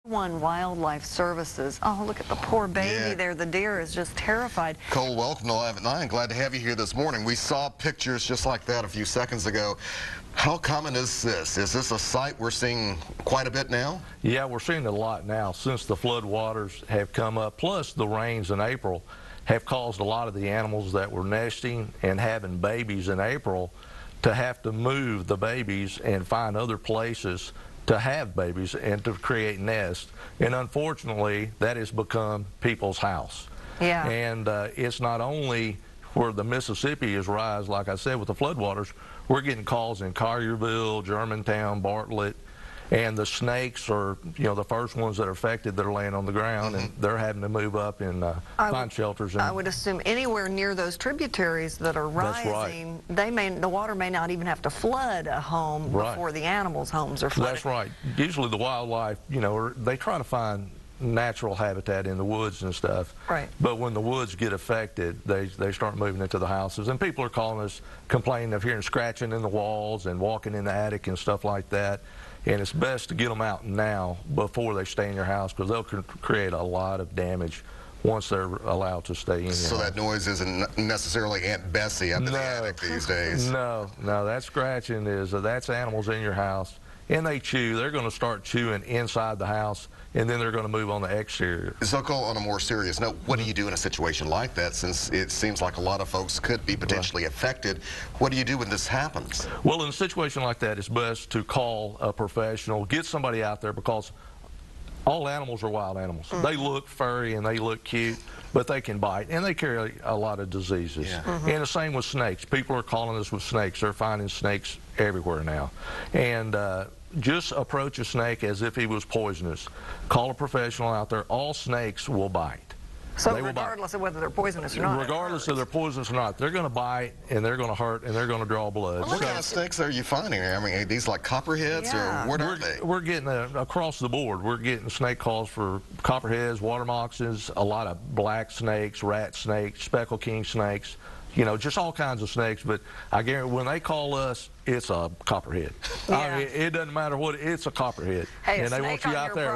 Wildlife Services. Oh, look at the poor baby there. The deer is just terrified. Cole, welcome to Live at 9. Glad to have you here this morning. We saw pictures just like that a few seconds ago. How common is this? Is this a sight we're seeing quite a bit now? Yeah, we're seeing it a lot now since the flood waters have come up, plus the rains in April have caused a lot of the animals that were nesting and having babies in April to have to move the babies and find other places to have babies and to create nests. And unfortunately, that has become people's house. Yeah. And it's not only where the Mississippi is rise, like I said, with the floodwaters, we're getting calls in Collierville, Germantown, Bartlett, and the snakes are, the first ones that are affected that are laying on the ground, and they're having to move up and find shelters. I would assume anywhere near those tributaries that are rising, the water may not even have to flood a home before the animals' homes are flooded. That's right. Usually the wildlife, they try to find natural habitat in the woods and stuff. Right. But when the woods get affected, they start moving into the houses. And people are calling us, complaining of hearing scratching in the walls and walking in the attic and stuff like that. And it's best to get them out now before they stay in your house, because they'll create a lot of damage once they're allowed to stay in. So that noise isn't necessarily Aunt Bessie up in the attic these days. No, that scratching is, that's animals in your house. And they chew. They're going to start chewing inside the house, and then they're going to move on the exterior. So, Cole, on a more serious note, what do you do in a situation like that, since it seems like a lot of folks could be potentially affected? What do you do when this happens? Well, in a situation like that, it's best to call a professional, get somebody out there, because all animals are wild animals. They look furry and they look cute, but they can bite, and they carry a lot of diseases. And the same with snakes. People are calling us with snakes. They're finding snakes everywhere now. And just approach a snake as if he was poisonous. Call a professional out there. All snakes will bite. So regardless of whether they're poisonous or not? Regardless if they're poisonous or not, they're going to bite, and they're going to hurt, and they're going to draw blood. What kind of snakes are you finding? I mean, are these like copperheads, or what are they? We're getting across the board. We're getting snake calls for copperheads, water moccasins, a lot of black snakes, rat snakes, speckled king snakes, just all kinds of snakes. But I guarantee when they call us, it's a copperhead. I mean, it doesn't matter what, it's a copperhead. Hey, and they want you out there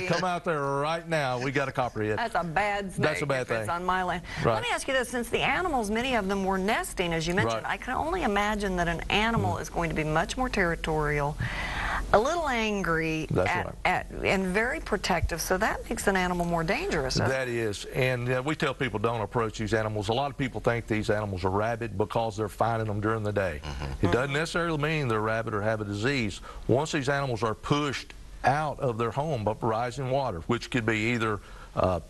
come out there right now. We got a copperhead. That's a bad snake. That's a bad thing. It's on my land. Let me ask you this: since the animals, many of them were nesting, as you mentioned, I can only imagine that an animal is going to be much more territorial, a little angry, and very protective. So that makes an animal more dangerous. That is, and we tell people don't approach these animals. A lot of people think these animals are rabid because they're finding them during the day. It doesn't necessarily mean they're rabid or have a disease. Once these animals are pushed out of their home by rising water, which could be either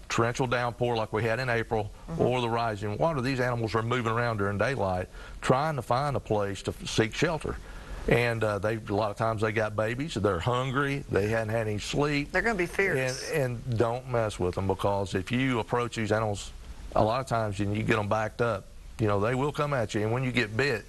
torrential downpour like we had in April, or the rising water, these animals are moving around during daylight trying to find a place to seek shelter. And a lot of times they got babies, they're hungry, they hadn't had any sleep. They're going to be fierce. And don't mess with them, because if you approach these animals, a lot of times and you get them backed up, they will come at you. And when you get bit,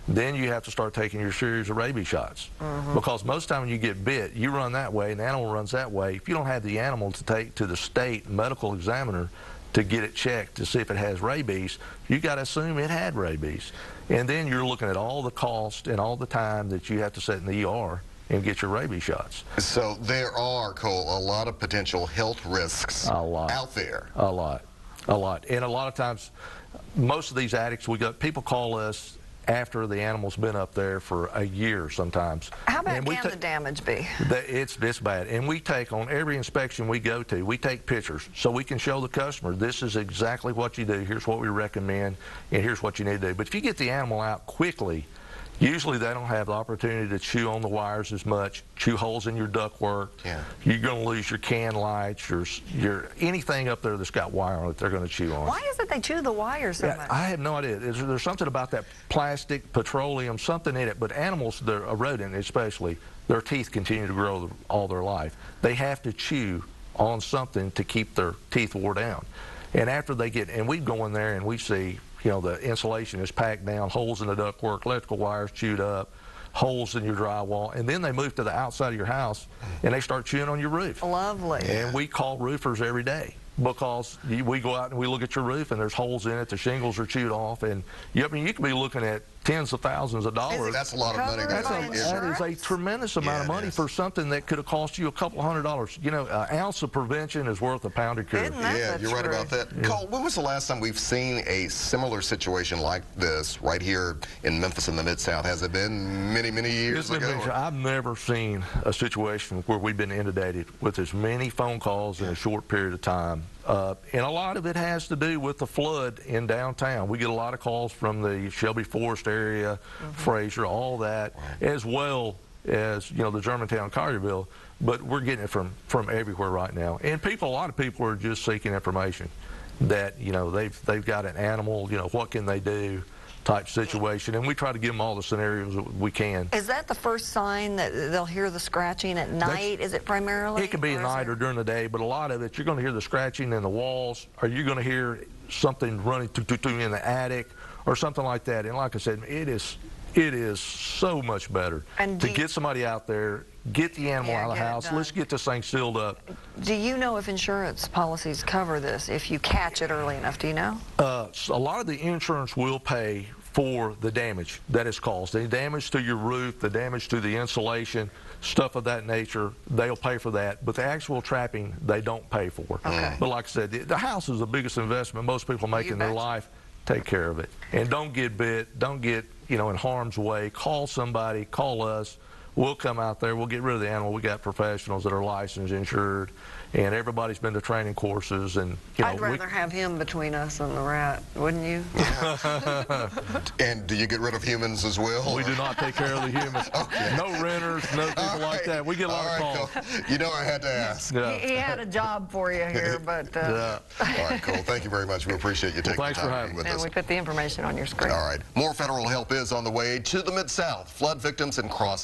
then you have to start taking your series of rabies shots. Because most of the time when you get bit, you run that way and the animal runs that way. If you don't have the animal to take to the state medical examiner to get it checked to see if it has rabies, you got to assume it had rabies. And then you're looking at all the cost and all the time that you have to sit in the ER and get your rabies shots. So there are, Cole, a lot of potential health risks out there. A lot. And a lot of times, most of these attics, people call us after the animal's been up there for a year sometimes. How bad can the damage be? It's this bad. And we take, on every inspection we go to, we take pictures so we can show the customer, this is exactly what you do, here's what we recommend, and here's what you need to do. But if you get the animal out quickly, usually they don't have the opportunity to chew on the wires as much, chew holes in your ductwork. You're going to lose your can lights, your anything up there that's got wire on it, they're going to chew on. Why is it they chew the wire so much? I have no idea. There's something about that plastic, petroleum, something in it. But animals, a rodent especially, their teeth continue to grow all their life. They have to chew on something to keep their teeth wore down. And after they get, and we go in there and we see, the insulation is packed down, holes in the ductwork, electrical wires chewed up, holes in your drywall, and then they move to the outside of your house and they start chewing on your roof. Lovely. And we call roofers every day, because we go out and we look at your roof and there's holes in it, the shingles are chewed off, and you could be looking at tens of thousands of dollars. That's a lot of money. That is a tremendous amount of money for something that could have cost you a couple $100. You know, an ounce of prevention is worth a pound of cure. Yeah, you're right about that. Yeah. Cole, when was the last time we've seen a similar situation like this right here in Memphis in the Mid-South? Has it been many, many years ago? I've never seen a situation where we've been inundated with as many phone calls in a short period of time. And a lot of it has to do with the flood in downtown. We get a lot of calls from the Shelby Forest area, Fraser, all that, as well as, you know, the Germantown, Collierville. But we're getting it from everywhere right now. And a lot of people are just seeking information that, you know, they've got an animal, you know, what can they do type situation, and we try to give them all the scenarios that we can. Is that the first sign that they'll hear the scratching at night? Is it primarily? It could be at night or during the day, but a lot of it, you're going to hear the scratching in the walls, or you're going to hear something running in the attic, or something like that. And like I said, it is so much better to get somebody out there, get the animal out of the house. Let's get this thing sealed up. Do you know if insurance policies cover this if you catch it early enough? Do you know? A lot of the insurance will pay for the damage that is caused. The damage to your roof, the damage to the insulation, stuff of that nature, they'll pay for that. But the actual trapping, they don't pay for. Okay. But like I said, the house is the biggest investment most people make in their life. Take care of it. And don't get bit. Don't get, you know, in harm's way. Call somebody. Call us. We'll come out there. We'll get rid of the animal. We got professionals that are licensed, insured, and everybody's been to training courses. And you know, I'd rather have him between us than the rat, wouldn't you? And do you get rid of humans as well? We do not take care of the humans. No renters, no people like that. We get a lot of calls. Cool. You know I had to ask. He had a job for you here, but... All right, cool. Thank you very much. We appreciate you taking the time with us. And we put the information on your screen. All right. More federal help is on the way to the Mid-South. Flood victims and cross